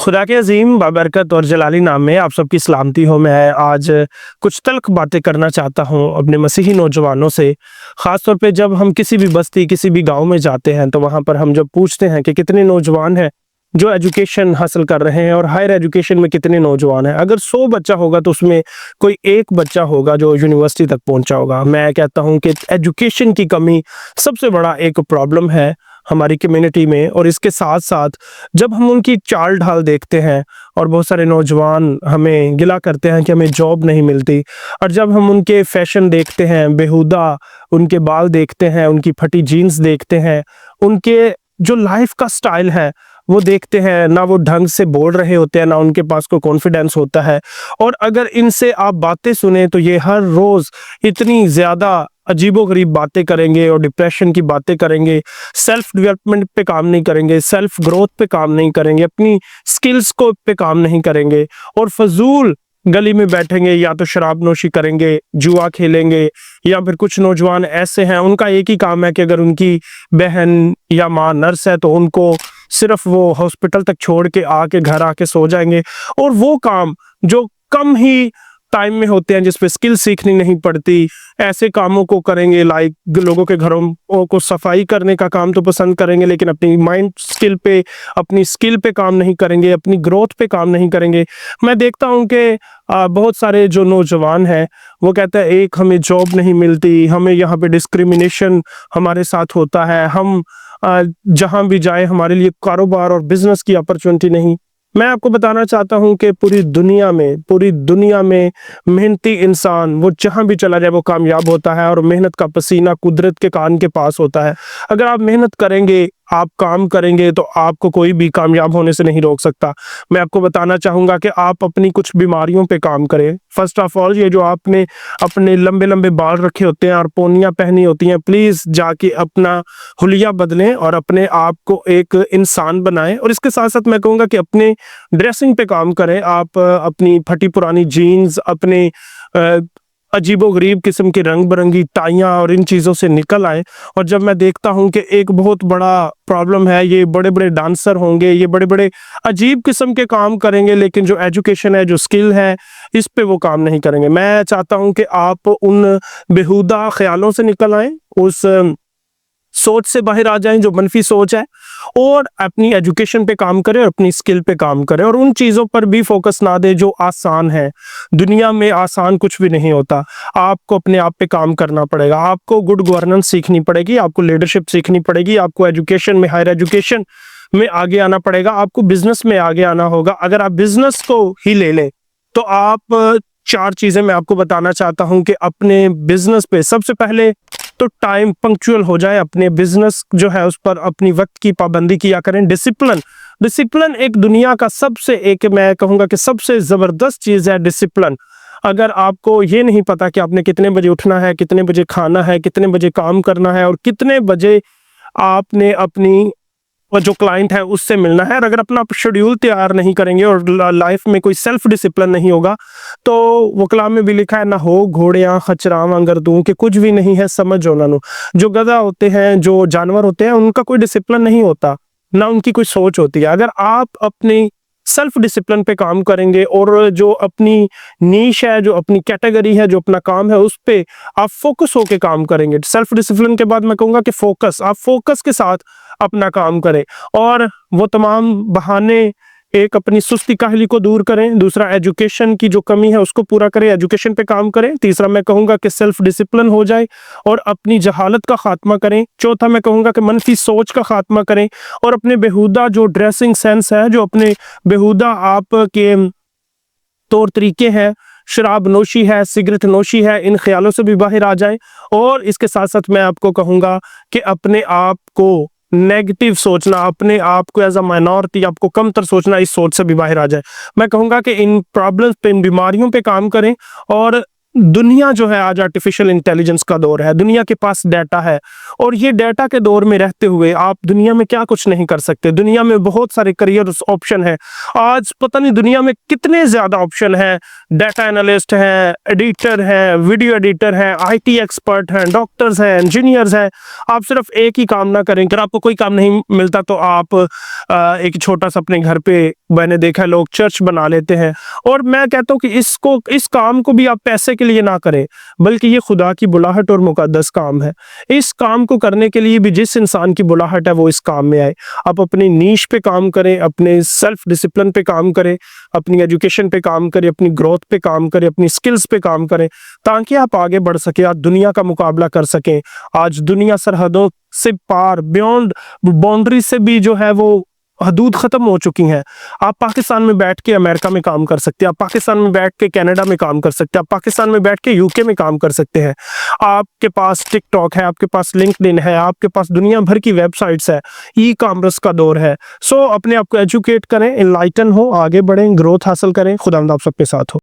खुदा के अज़ीम बाबरकत और जलाली नाम में आप सबकी सलामती हो। मैं आज कुछ तल्ख़ बातें करना चाहता हूँ अपने मसीही नौजवानों से। ख़ास तौर पे जब हम किसी भी बस्ती, किसी भी गाँव में जाते हैं तो वहाँ पर हम जब पूछते हैं कि कितने नौजवान हैं जो एजुकेशन हासिल कर रहे हैं और हायर एजुकेशन में कितने नौजवान हैं। अगर 100 बच्चा होगा तो उसमें कोई एक बच्चा होगा जो यूनिवर्सिटी तक पहुँचा होगा। मैं कहता हूँ कि एजुकेशन की कमी सबसे बड़ा एक प्रॉब्लम है हमारी कम्युनिटी में। और इसके साथ-साथ जब हम उनकी चाल-ढाल देखते हैं और बहुत सारे नौजवान हमें गिला करते हैं कि हमें जॉब नहीं मिलती, और जब हम उनके फैशन देखते हैं, बेहुदा उनके बाल देखते हैं, उनकी फटी जीन्स देखते हैं, उनके जो लाइफ का स्टाइल है वो देखते हैं, ना वो ढंग से बोल रहे होते हैं, ना उनके पास कोई कॉन्फिडेंस होता है। और अगर इनसे आप बातें सुने तो ये हर रोज़ इतनी ज़्यादा अजीबो-गरीब बातें करेंगे और डिप्रेशन की बातें करेंगे, सेल्फ डेवलपमेंट पे काम नहीं करेंगे, सेल्फ ग्रोथ पे काम नहीं करेंगे, अपनी स्किल्स को पे काम नहीं करेंगे और फजूल गली में बैठेंगे, या तो शराब नोशी करेंगे, जुआ खेलेंगे, या फिर कुछ नौजवान ऐसे हैं उनका एक ही काम है कि अगर उनकी बहन या माँ नर्स है तो उनको सिर्फ वो हॉस्पिटल तक छोड़ के आके घर आके सो जाएंगे। और वो काम जो कम ही टाइम में होते हैं, जिसपे स्किल सीखनी नहीं पड़ती, ऐसे कामों को करेंगे। लाइक लोगों के घरों को सफाई करने का काम तो पसंद करेंगे, लेकिन अपनी माइंड स्किल पे, अपनी स्किल पे काम नहीं करेंगे, अपनी ग्रोथ पे काम नहीं करेंगे। मैं देखता हूँ कि बहुत सारे जो नौजवान हैं वो कहते हैं एक हमें जॉब नहीं मिलती, हमें यहाँ पे डिस्क्रिमिनेशन हमारे साथ होता है, हम जहाँ भी जाए हमारे लिए कारोबार और बिजनेस की अपॉर्चुनिटी नहीं। मैं आपको बताना चाहता हूँ कि पूरी दुनिया में मेहनती इंसान वो जहाँ भी चला जाए वो कामयाब होता है, और मेहनत का पसीना कुदरत के कान के पास होता है। अगर आप मेहनत करेंगे, आप काम करेंगे तो आपको कोई भी कामयाब होने से नहीं रोक सकता। मैं आपको बताना चाहूँगा कि आप अपनी कुछ बीमारियों पे काम करें। फर्स्ट ऑफ ऑल, ये जो आपने अपने लंबे-लंबे बाल रखे होते हैं और पोनियाँ पहनी होती हैं, प्लीज़ जाके अपना हुलिया बदलें और अपने आप को एक इंसान बनाएँ। और इसके साथ-साथ मैं कहूँगा कि अपने ड्रेसिंग पे काम करें। आप अपनी फटी पुरानी जीन्स, अपने अजीबो-गरीब किस्म की रंग-बिरंगी टाइयाँ और इन चीज़ों से निकल आएँ। और जब मैं देखता हूँ कि एक बहुत बड़ा प्रॉब्लम है, ये बड़े-बड़े डांसर होंगे, ये बड़े-बड़े अजीब किस्म के काम करेंगे, लेकिन जो एजुकेशन है, जो स्किल है, इस पे वो काम नहीं करेंगे। मैं चाहता हूँ कि आप उन बेहुदा ख़्यालों से निकल आएँ, उस सोच से बाहर आ जाएं जो मनफी सोच है, और अपनी एजुकेशन पे काम करें और अपनी स्किल पे काम करें, और उन चीज़ों पर भी फोकस ना दें जो आसान है। दुनिया में आसान कुछ भी नहीं होता। आपको अपने आप पे काम करना पड़ेगा, आपको गुड गवर्नेंस सीखनी पड़ेगी, आपको लीडरशिप सीखनी पड़ेगी, आपको एजुकेशन में, हायर एजुकेशन में आगे आना पड़ेगा, आपको बिजनेस में आगे आना होगा। अगर आप बिजनेस को ही ले लें तो आप 4 चीज़ें मैं आपको बताना चाहता हूँ कि अपने बिजनेस पे सबसे पहले तो टाइम पंक्चुअल हो जाए। अपने बिजनेस जो है उस पर अपनी वक्त की पाबंदी किया करें। डिसिप्लिन एक दुनिया का सबसे, एक मैं कहूँगा कि सबसे ज़बरदस्त चीज़ है डिसिप्लिन। अगर आपको ये नहीं पता कि आपने कितने बजे उठना है, कितने बजे खाना है, कितने बजे काम करना है और कितने बजे आपने अपनी और जो क्लाइंट है उससे मिलना है, और अगर अपना शेड्यूल तैयार नहीं करेंगे और लाइफ में कोई सेल्फ डिसिप्लिन नहीं होगा, तो वो कलाम में भी लिखा है, ना हो घोड़ियां खचराव अंगर दूं, कि कुछ भी नहीं है समझ ना। जो गधा होते हैं, जो जानवर होते हैं, उनका कोई डिसिप्लिन नहीं होता, ना उनकी कोई सोच होती है। अगर आप अपनी सेल्फ डिसिप्लिन पे काम करेंगे और जो अपनी नीश है, जो अपनी कैटेगरी है, जो अपना काम है, उस पे आप फोकस होके काम करेंगे। सेल्फ डिसिप्लिन के बाद मैं कहूँगा कि फोकस, आप फोकस के साथ अपना काम करें, और वो तमाम बहाने, एक अपनी सुस्ती काहली को दूर करें। दूसरा, एजुकेशन की जो कमी है उसको पूरा करें, एजुकेशन पे काम करें। तीसरा, मैं कहूँगा कि सेल्फ डिसिप्लिन हो जाए और अपनी जहालत का खात्मा करें। चौथा, मैं कहूँगा कि मनफी सोच का खात्मा करें, और अपने बेहुदा जो ड्रेसिंग सेंस है, जो अपने बेहुदा आपके तौर तरीके हैं, शराब नोशी है, सिगरेट नोशी है, इन ख्यालों से भी बाहर आ जाए। और इसके साथ साथ मैं आपको कहूँगा कि अपने आप को नेगेटिव सोचना, अपने आप को एज अ माइनॉरिटी, आपको कमतर सोचना, इस सोच से भी बाहर आ जाए। मैं कहूँगा कि इन प्रॉब्लम्स पे, इन बीमारियों पे काम करें, और दुनिया जो है आज आर्टिफिशियल इंटेलिजेंस का दौर है, दुनिया के पास डाटा है और ये डाटा के दौर में रहते हुए आप दुनिया में क्या कुछ नहीं कर सकते। दुनिया में बहुत सारे करियर ऑप्शन है। आज पता नहीं दुनिया में कितने ज़्यादा ऑप्शन हैं। डाटा एनालिस्ट हैं, एडिटर हैं, वीडियो एडिटर हैं, आईटी एक्सपर्ट हैं, डॉक्टर्स हैं, इंजीनियर्स हैं। आप सिर्फ एक ही काम ना करें। अगर आपको कोई काम नहीं मिलता तो आप एक छोटा सा अपने घर पे, मैंने देखा है लोग चर्च बना लेते हैं। और मैं कहता हूँ कि इस काम को भी आप पैसे के लिए ना करें, बल्कि ये खुदा की बुलाहट और मुकद्दस काम है। इस काम को करने के लिए भी जिस इंसान की बुलाहट है वो इस काम में आए। आप अपनी नीश पे काम करें, अपने सेल्फ डिसिप्लिन पे काम करें, अपनी एजुकेशन पे काम करें, अपनी ग्रोथ पे काम करें, अपनी स्किल्स पे काम करें, ताकि आप आगे बढ़ सके, आज दुनिया का मुकाबला कर सकें। आज दुनिया सरहदों से पार, बियॉन्ड बाउंड्री से भी जो है वो हदूद ख़त्म हो चुकी हैं। आप पाकिस्तान में बैठ के अमेरिका में काम कर सकते हैं, आप पाकिस्तान में बैठ के कनाडा में काम कर सकते हैं, आप पाकिस्तान में बैठ के यूके में काम कर सकते हैं। आपके पास टिकटॉक है, आपके पास लिंक्डइन है, आपके पास दुनिया भर की वेबसाइट्स है। ई कॉमर्स का दौर है। सो अपने आप को एजुकेट करें, इनलाइटन हो, आगे बढ़ें, ग्रोथ हासिल करें। खुदावंद आप सबके साथ हो।